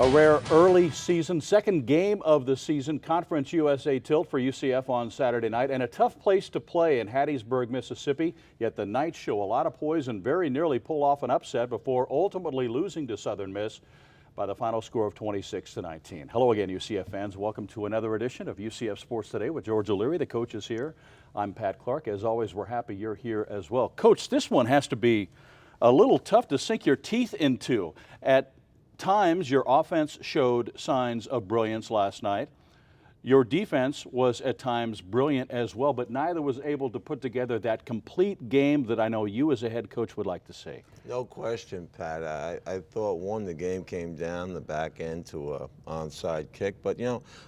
A rare early season, second game of the season, Conference USA tilt for UCF on Saturday night, and a tough place to play in Hattiesburg, Mississippi. Yet the Knights show a lot of poise and very nearly pull off an upset before ultimately losing to Southern Miss by the final score of 26-19. Hello again, UCF fans. Welcome to another edition of UCF Sports Today with George O'Leary. The coach is here. I'm Pat Clark. As always, we're happy you're here as well. Coach, this one has to be a little tough to sink your teeth into. At times, your offense showed signs of brilliance last night. Your defense was at times brilliant as well, but neither was able to put together that complete game that I know you as a head coach would like to see. No question, Pat. I thought, the game came down the back end to a onside kick, but,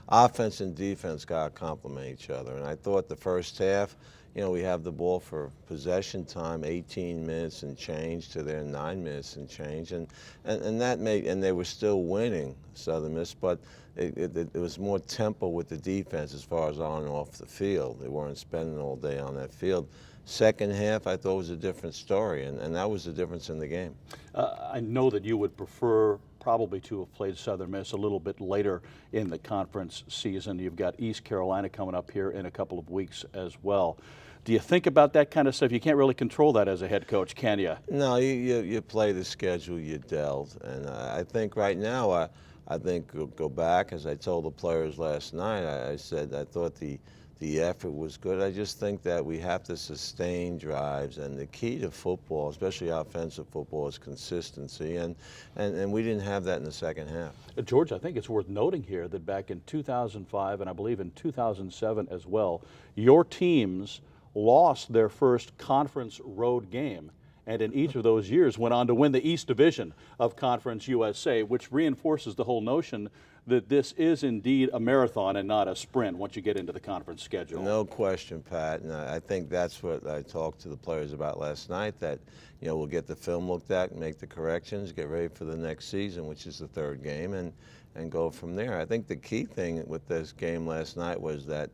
offense and defense got to complement each other. And I thought the first half, we have the ball for possession time, 18 minutes and change to their 9 minutes and change, and that made, and they were still winning, Southern Miss, but it was more tempo with the defense as far as on and off the field. They weren't spending all day on that field. Second half, I thought was a different story, and that was the difference in the game. I know that you would prefer probably to have played Southern Miss a little bit later in the conference season. You've got East Carolina coming up here in a couple of weeks as well. Do you think about that kind of stuff? You can't really control that as a head coach, can you? No, you play the schedule you dealt, and I think right now, I think go back, as I told the players last night, I said I thought the effort was good. I just think that we have to sustain drives, and the key to football, especially offensive football, is consistency, and we didn't have that in the second half. George, I think it's worth noting here that back in 2005 and I believe in 2007 as well, your teams lost their first conference road game, and in each of those years went on to win the East Division of Conference USA, which reinforces the whole notion that this is indeed a marathon and not a sprint once you get into the conference schedule. No question, Pat, and I think that's what I talked to the players about last night, that we'll get the film looked at, make the corrections, get ready for the next season, which is the third game, and go from there. I think the key thing with this game last night was that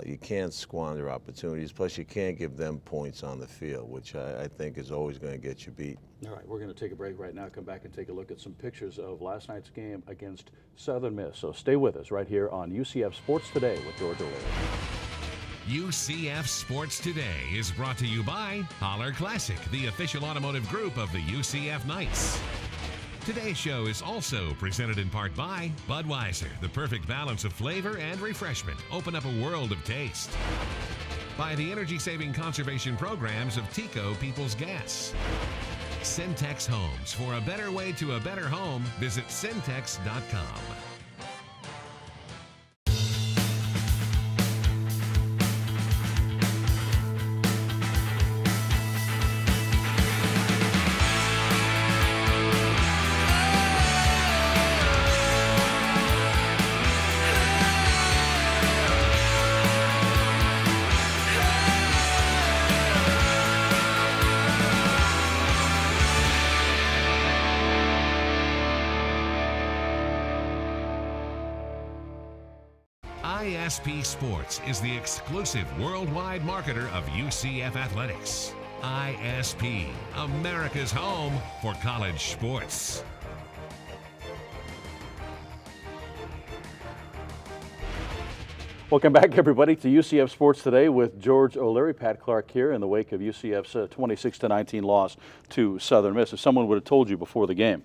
you can't squander opportunities, plus you can't give them points on the field, which I think is always going to get you beat. All right, we're going to take a break right now, come back and take a look at some pictures of last night's game against Southern Miss. So stay with us right here on UCF Sports Today with George O'Leary. UCF Sports Today is brought to you by Holler Classic, the official automotive group of the UCF Knights. Today's show is also presented in part by Budweiser, the perfect balance of flavor and refreshment. Open up a world of taste. By the energy-saving conservation programs of Tico People's Gas. Syntex Homes. For a better way to a better home, visit syntex.com. ISP Sports is the exclusive worldwide marketer of UCF Athletics. ISP, America's home for college sports. Welcome back, everybody, to UCF Sports Today with George O'Leary. Pat Clark here in the wake of UCF's 26-19 loss to Southern Miss. If someone would have told you before the game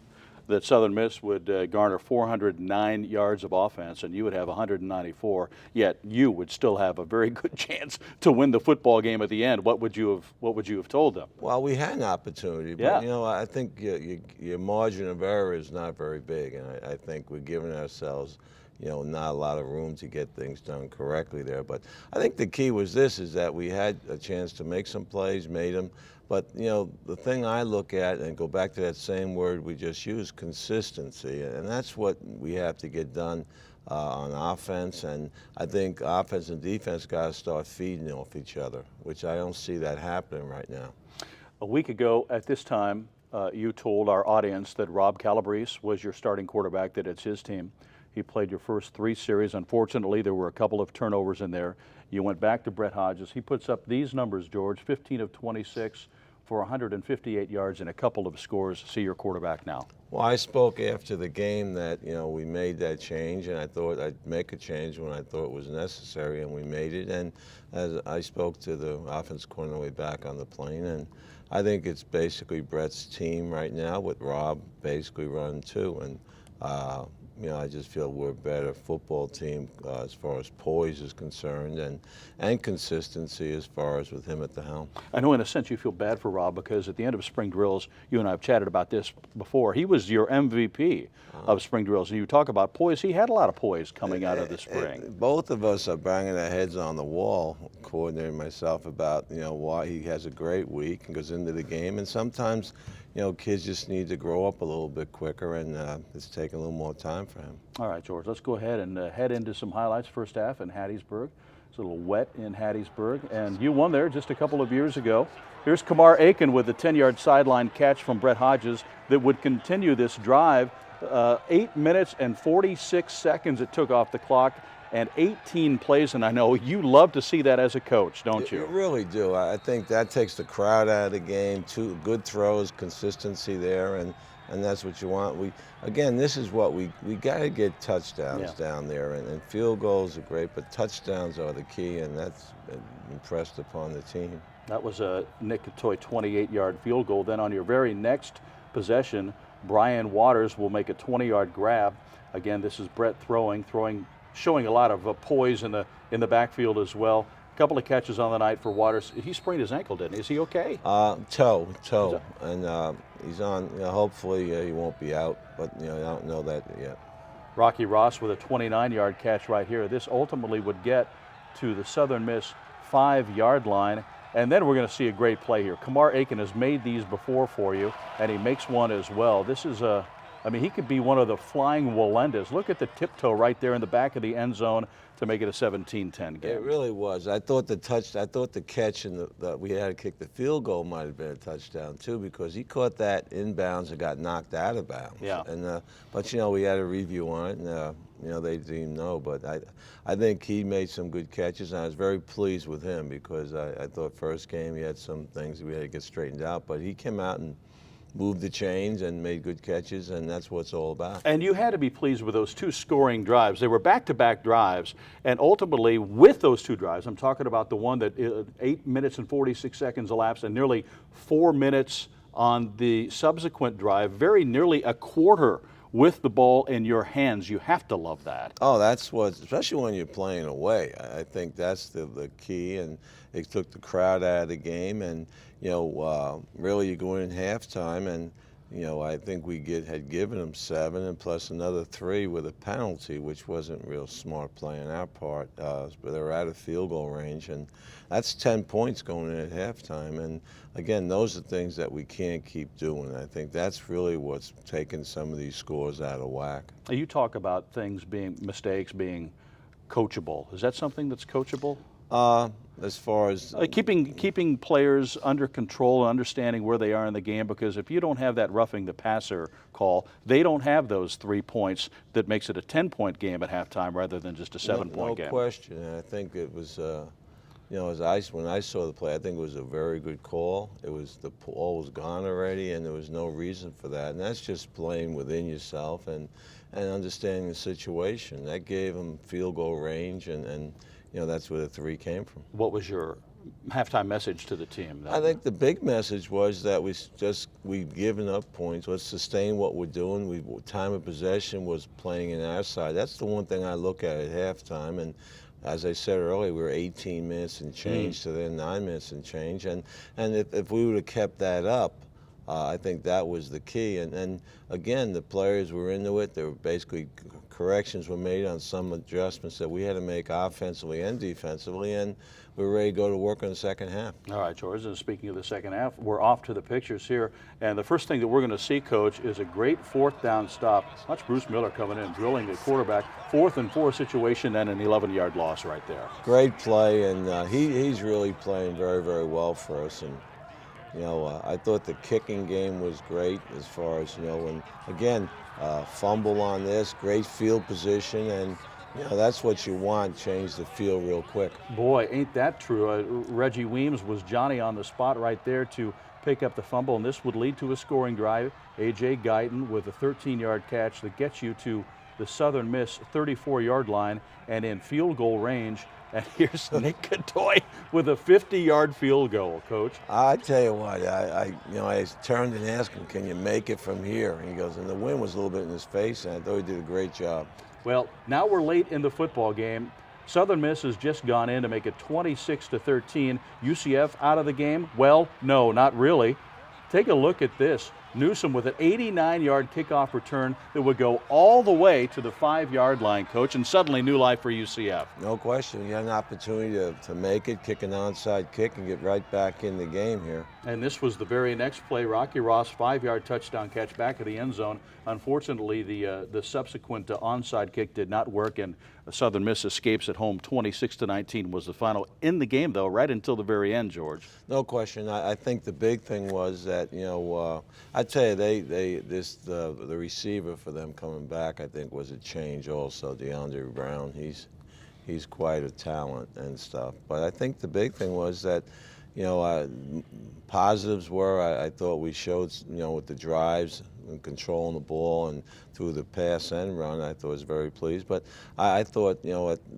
that Southern Miss would garner 409 yards of offense and you would have 194, yet you would still have a very good chance to win the football game at the end, what would you have told them? Well, we had an opportunity, but I think your margin of error is not very big, and I think we're giving ourselves not a lot of room to get things done correctly there. But I think the key was this, is that we had a chance to make some plays, made them. But, the thing I look at, and go back to that same word we just used, consistency, and that's what we have to get done on offense. And I think offense and defense got to start feeding off each other, which I don't see that happening right now. A week ago at this time, you told our audience that Rob Calabrese was your starting quarterback, that it's his team. He played your first 3 series. Unfortunately, there were a couple of turnovers in there. You went back to Brett Hodges. He puts up these numbers, George, 15 of 26 for 158 yards and a couple of scores. See your quarterback now. Well, I spoke after the game that, we made that change, and I thought I'd make a change when I thought it was necessary, and we made it. And as I spoke to the offense coordinator on the way back on the plane, and I think it's basically Brett's team right now with Rob basically running too. And, I just feel we're a better football team as far as poise is concerned and consistency as far as with him at the helm. I know in a sense you feel bad for Rob because at the end of spring drills, you and I have chatted about this before, he was your MVP of spring drills. And you talk about poise, he had a lot of poise coming out of the spring. Both of us are banging our heads on the wall, coordinating myself about, why he has a great week and goes into the game. And sometimes, kids just need to grow up a little bit quicker, and it's taking a little more time for him. All right, George, let's go ahead and head into some highlights. First half in Hattiesburg. It's a little wet in Hattiesburg, and you won there just a couple of years ago. Here's Kamar Aiken with the 10-yard sideline catch from Brett Hodges that would continue this drive. 8 minutes and 46 seconds it took off the clock, and 18 plays, and I know you love to see that as a coach, don't you? You really do. I think that takes the crowd out of the game. Two good throws, consistency there, and that's what you want. Again, this is what we got to get touchdowns down there, and field goals are great, but touchdowns are the key, and that's impressed upon the team. That was a Nick Katoy 28-yard field goal. Then on your very next possession, Brian Waters will make a 20-yard grab. Again, this is Brett throwing, showing a lot of poise in the backfield as well. A couple of catches on the night for Waters. He sprained his ankle, didn't he? Is he okay? Toe, and he's on. Hopefully he won't be out, but I don't know that yet. Rocky Ross with a 29-yard catch right here. This ultimately would get to the Southern Miss 5-yard line. And then we're going to see a great play here. Kamar Aiken has made these before for you, and he makes one as well. This is he could be one of the flying Walendas. Look at the tiptoe right there in the back of the end zone to make it a 17-10 game. It really was. I thought the catch and we had to kick the field goal might have been a touchdown too, because he caught that inbounds and got knocked out of bounds. Yeah. And but we had a review on it, and they didn't know. But I think he made some good catches, and I was very pleased with him because I thought first game he had some things we had to get straightened out, but he came out and moved the chains and made good catches, and that's what it's all about. And you had to be pleased with those two scoring drives. They were back-to-back drives, and ultimately with those two drives, I'm talking about the one that 8 minutes and 46 seconds elapsed and nearly 4 minutes on the subsequent drive, very nearly a quarter with the ball in your hands. You have to love that. Oh, that's what, especially when you're playing away. I think that's the key, and it took the crowd out of the game, and really you go in halftime, and I think we had given them 7 and plus another 3 with a penalty, which wasn't real smart play on our part, but they were out of field goal range, and that's 10 points going in at halftime. And again, those are things that we can't keep doing. I think that's really what's taken some of these scores out of whack. You talk about mistakes being coachable. Is that something that's coachable? As far as keeping players under control and understanding where they are in the game, because if you don't have that roughing the passer call, they don't have those 3 points that makes it a 10-point game at halftime rather than just a 7-point game. No question. And I think it was, when I saw the play, I think it was a very good call. The ball was gone already, and there was no reason for that. And that's just playing within yourself and understanding the situation. That gave them field goal range, and that's where the 3 came from. What was your halftime message to the team? I think the big message was that we've given up points. Let's sustain what we're doing. Time of possession was playing in our side. That's the one thing I look at halftime. And as I said earlier, we were 18 minutes and change to then 9 minutes and change. And if we would have kept that up, I think that was the key. And again, the players were into it. There were basically corrections were made on some adjustments that we had to make offensively and defensively, and we're ready to go to work on the second half. All right, George, and speaking of the second half, we're off to the pictures here. And the first thing that we're going to see, Coach, is a great 4th down stop. Watch Bruce Miller coming in, drilling the quarterback. 4th and 4 situation and an 11-yard loss right there. Great play, and he's really playing very, very well for us. And I thought the kicking game was great as far as, when, again, fumble on this, great field position, and You know, that's what you want, change the field real quick. Boy, ain't that true. Reggie Weems was Johnny on the spot right there to pick up the fumble, and this would lead to a scoring drive. A.J. Guyton with a 13-yard catch that gets you to the Southern Miss 34-yard line and in field goal range. And here's Nick Catoy with a 50-yard field goal, Coach. I tell you what, I turned and asked him, can you make it from here? And he goes, and the wind was a little bit in his face, and I thought he did a great job. Well, now we're late in the football game. Southern Miss has just gone in to make it 26-13. UCF out of the game? Well, no, not really. Take a look at this. Newsom with an 89-yard kickoff return that would go all the way to the 5-yard line, Coach, and suddenly new life for UCF. No question. You had an opportunity to make it, kick an onside kick, and get right back in the game here. And this was the very next play. Rocky Ross, 5-yard touchdown catch back of the end zone. Unfortunately, the subsequent onside kick did not work, and Southern Miss escapes at home. 26-19 was the final. In the game, though, right until the very end, George. No question. I think the big thing was that, I tell you, the receiver for them coming back, I think, was a change also. DeAndre Brown, he's quite a talent and stuff. But I think the big thing was that, positives were I thought we showed, with the drives and controlling the ball and through the pass and run, I thought I was very pleased. But I thought,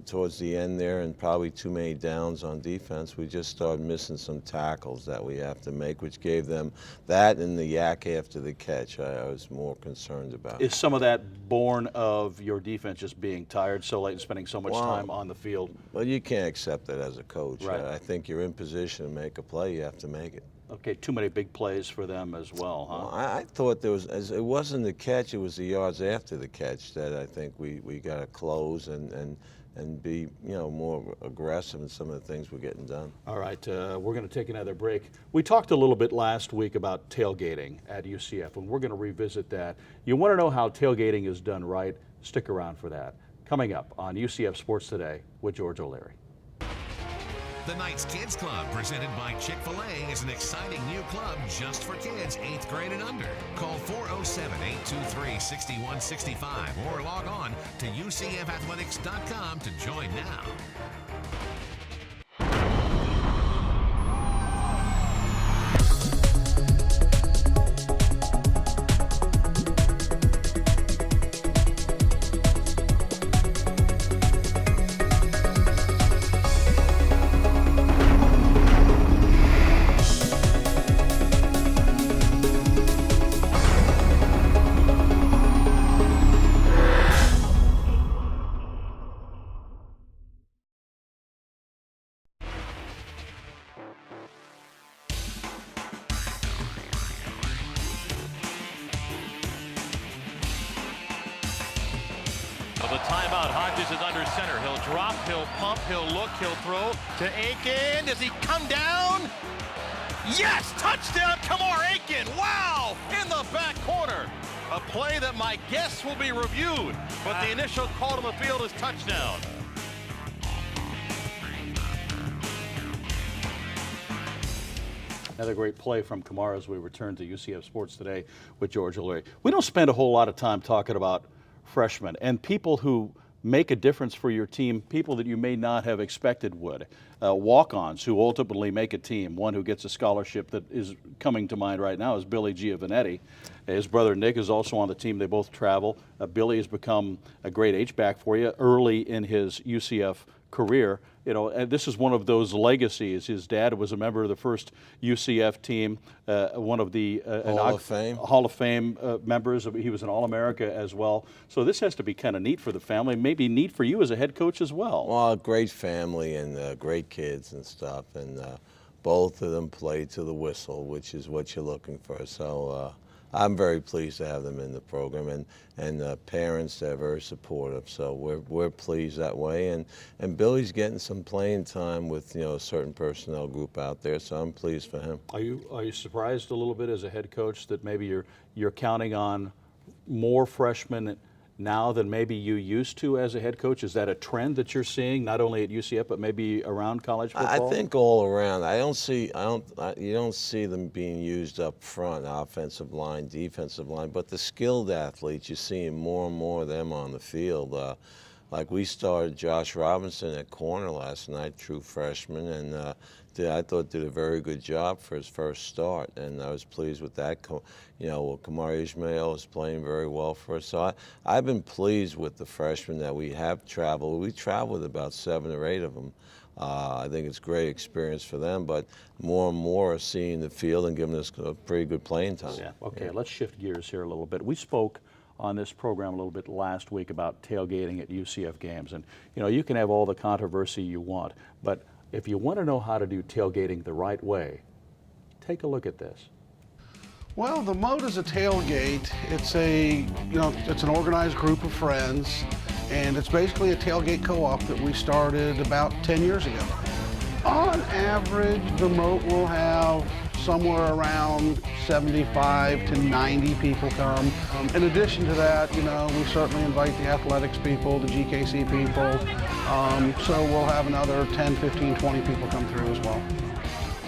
towards the end there and probably too many downs on defense, we just started missing some tackles that we have to make, which gave them that and the yak after the catch I was more concerned about. Is some of that born of your defense just being tired so late and spending so much time on the field? Well, you can't accept that as a coach. Right. I think you're in position to make a play, you have to make it. Okay, too many big plays for them as well, huh? Well, I thought it wasn't the catch, it was the yards after the catch that I think we got to close and be, more aggressive in some of the things we're getting done. All right, we're going to take another break. We talked a little bit last week about tailgating at UCF, and we're going to revisit that. You want to know how tailgating is done right? Stick around for that. Coming up on UCF Sports Today with George O'Leary. The Knights Kids Club, presented by Chick-fil-A, is an exciting new club just for kids 8th grade and under. Call 407-823-6165 or log on to ucfathletics.com to join now. The timeout. Hodges is under center. He'll drop, he'll pump, he'll look, he'll throw to Aiken. Does he come down? Yes! Touchdown, Kamar Aiken! Wow! In the back corner. A play that my guess will be reviewed, but the initial call to the field is touchdown. Another great play from Kamara as we return to UCF Sports Today with George O'Leary. We don't spend a whole lot of time talking about freshmen and people who make a difference for your team, people that you may not have expected would. Walk-ons who ultimately make a team. One who gets a scholarship that is coming to mind right now is Billy Giovanetti. His brother Nick is also on the team. They both travel. Billy has become a great H-back for you early in his UCF career. And this is one of those legacies. His dad was a member of the first UCF team, one of the Hall of Fame members. He was an All-America as well. So this has to be kind of neat for the family, maybe neat for you as a head coach as well. Well, great family and great kids and stuff, and both of them play to the whistle, which is what you're looking for. So I'm very pleased to have them in the program, and parents that are very supportive. So we're pleased that way, and Billy's getting some playing time with a certain personnel group out there. So I'm pleased for him. Are you surprised a little bit as a head coach that maybe you're counting on more freshmen now than maybe you used to as a head coach? Is that a trend that you're seeing not only at UCF but maybe around college football? I think all around. You don't see them being used up front, offensive line, defensive line, but the skilled athletes, you're seeing more and more of them on the field. Like we started Josh Robinson at corner last night, true freshman, and I thought did a very good job for his first start, and I was pleased with that. Kamar Ismail is playing very well for us. So I've been pleased with the freshmen that we have traveled. We traveled with about 7 or 8 of them. I think it's a great experience for them, but more and more are seeing the field and giving us a pretty good playing time. Yeah. Okay, let's shift gears here a little bit. We spoke on this program a little bit last week about tailgating at UCF games, and you can have all the controversy you want, but if you want to know how to do tailgating the right way, take a look at this. Well, the Moat is a tailgate. It's it's an organized group of friends, and it's basically a tailgate co-op that we started about 10 years ago. On average, the Moat will have somewhere around 75 to 90 people come. In addition to that, we certainly invite the athletics people, the GKC people, so we'll have another 10, 15, 20 people come through as well.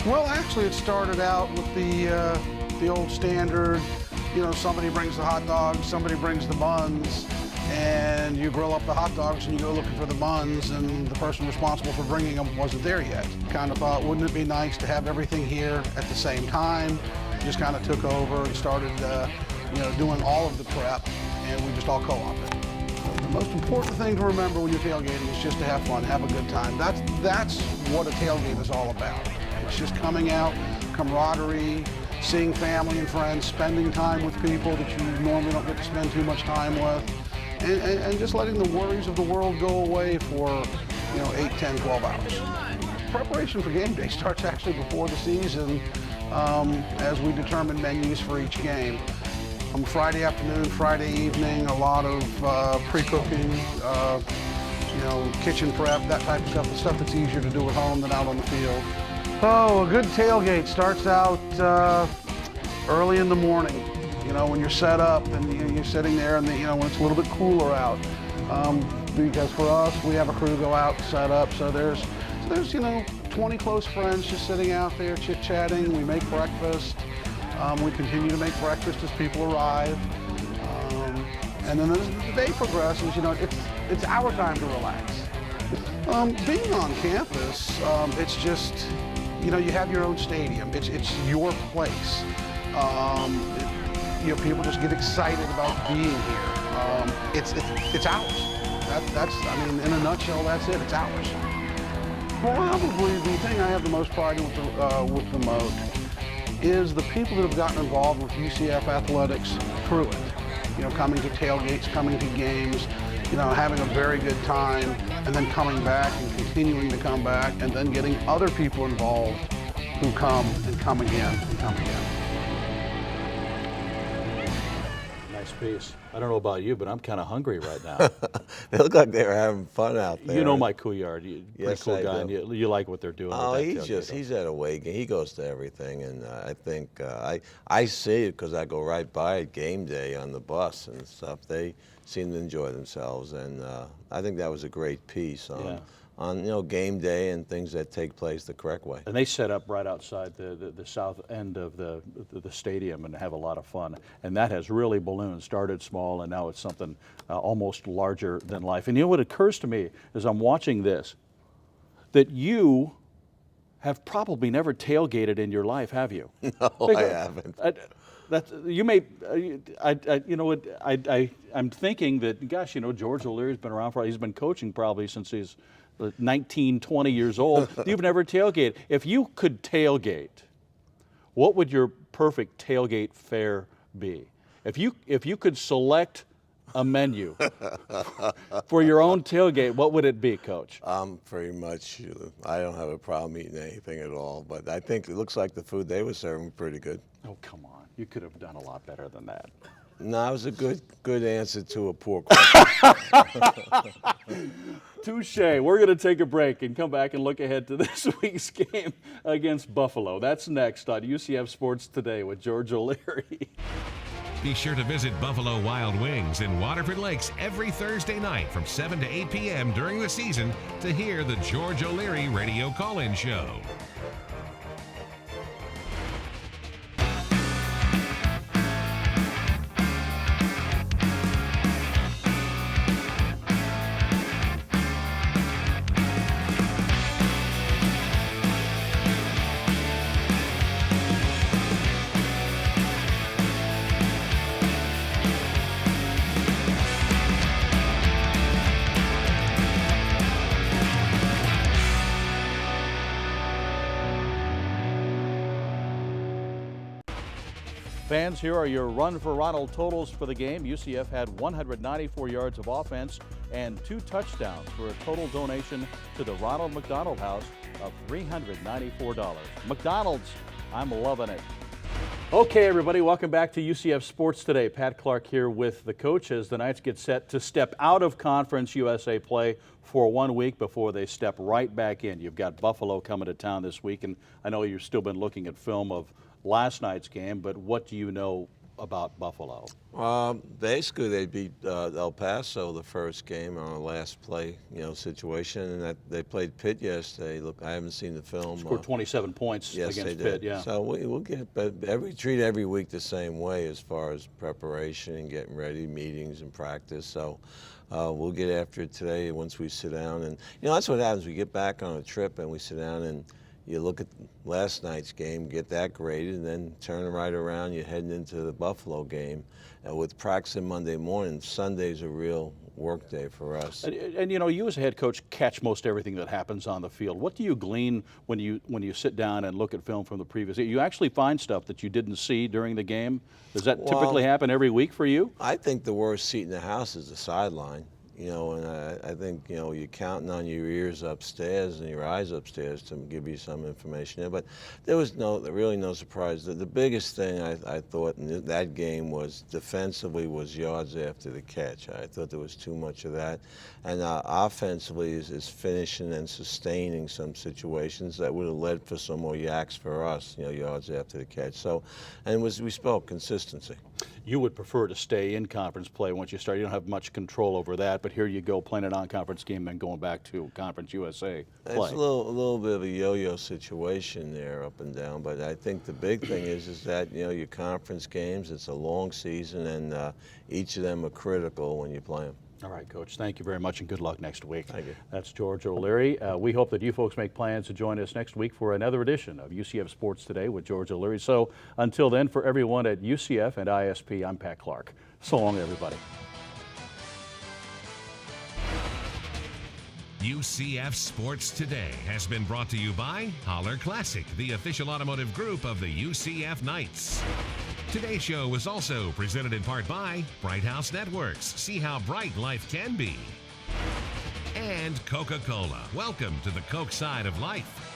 Well, actually, it started out with the old standard, somebody brings the hot dogs, somebody brings the buns, and you grill up the hot dogs and you go looking for the buns, and the person responsible for bringing them wasn't there yet. Kind of thought, wouldn't it be nice to have everything here at the same time? Just kind of took over and started, doing all of the prep, and we just all co-opted. The most important thing to remember when you're tailgating is just to have fun, have a good time. That's what a tailgate is all about. It's just coming out, camaraderie, seeing family and friends, spending time with people that you normally don't get to spend too much time with, and just letting the worries of the world go away for 8, 10, 12 hours. Preparation for game day starts actually before the season as we determine menus for each game. Friday afternoon, Friday evening, a lot of pre-cooking, kitchen prep, that type of stuff, the stuff that's easier to do at home than out on the field. Oh, a good tailgate starts out early in the morning, when you're set up and you're sitting there and when it's a little bit cooler out. Because for us, we have a crew go out, set up, so there's 20 close friends just sitting out there chit-chatting. We make breakfast. We continue to make breakfast as people arrive. And then as the day progresses, it's our time to relax. Being on campus, it's just, you have your own stadium. It's your place. People just get excited about being here. It's ours. In a nutshell, that's it. It's ours. Probably the thing I have the most pride in with the Moat is the people that have gotten involved with UCF athletics through it. Coming to tailgates, coming to games, having a very good time, and then coming back and continuing to come back, and then getting other people involved who come and come again and come again. Nice piece. I don't know about you, but I'm kind of hungry right now. They look like they're having fun out there. You know Mike Couillard, Yes, pretty cool I guy, do. and you like what they're doing. Oh, with that he's at a weight game. He goes to everything, and I think I see it because I go right by it game day on the bus and stuff. They seem to enjoy themselves, and I think that was a great piece on game day and things that take place the correct way. And they set up right outside the south end of the stadium and have a lot of fun. And that has really ballooned, started small, and now it's something almost larger than life. And what occurs to me as I'm watching this, that you have probably never tailgated in your life, have you? No, I haven't. I'm thinking that, gosh, George O'Leary's been around he's been coaching probably since he's 19, 20 years old. You've never tailgated. If you could tailgate, what would your perfect tailgate fare be? If you could select a menu for your own tailgate, what would it be, Coach? Pretty much, I don't have a problem eating anything at all, but I think it looks like the food they were serving pretty good. Oh, come on. You could have done a lot better than that. No, it was a good answer to a poor question. Touche. We're going to take a break and come back and look ahead to this week's game against Buffalo. That's next on UCF Sports Today with George O'Leary. Be sure to visit Buffalo Wild Wings in Waterford Lakes every Thursday night from 7 to 8 p.m. during the season to hear the George O'Leary Radio Call-In Show. Fans, here are your run for Ronald totals for the game. UCF had 194 yards of offense and 2 touchdowns for a total donation to the Ronald McDonald House of $394. McDonald's, I'm loving it. Okay, everybody, welcome back to UCF Sports Today. Pat Clark here with the coach as the Knights get set to step out of Conference USA play for 1 week before they step right back in. You've got Buffalo coming to town this week, and I know you've still been looking at film of last night's game, but what do you know about Buffalo? Basically, they beat El Paso the first game on a last play, situation, and that they played Pitt yesterday. Look, I haven't seen the film. Scored 27 points yes, against they Pitt. did. Yeah. So we'll get, but treat every week the same way as far as preparation and getting ready, meetings and practice. So we'll get after it today once we sit down, and that's what happens. We get back on a trip and we sit down and you look at last night's game, get that graded, and then turn it right around. You're heading into the Buffalo game. With practicing Monday morning, Sunday's a real work day for us. And you as a head coach catch most everything that happens on the field. What do you glean when you sit down and look at film from the previous year? You actually find stuff that you didn't see during the game? Does that typically happen every week for you? I think the worst seat in the house is the sideline. And I think, you're counting on your ears upstairs and your eyes upstairs to give you some information there. But there was really no surprise. The biggest thing I thought in that game was defensively was yards after the catch. I thought there was too much of that. And offensively is finishing and sustaining some situations that would have led for some more yaks for us, yards after the catch. So, and we spoke consistency. You would prefer to stay in conference play once you start. You don't have much control over that, but here you go playing a non-conference game and going back to Conference USA play. It's a little bit of a yo-yo situation there, up and down. But I think the big thing is that your conference games. It's a long season, and each of them are critical when you play them. All right, Coach. Thank you very much, and good luck next week. Thank you. That's George O'Leary. We hope that you folks make plans to join us next week for another edition of UCF Sports Today with George O'Leary. So until then, for everyone at UCF and ISP, I'm Pat Clark. So long, everybody. UCF Sports Today has been brought to you by Holler Classic, the official automotive group of the UCF Knights. Today's show was also presented in part by Bright House Networks. See how bright life can be. And Coca-Cola. Welcome to the Coke side of life.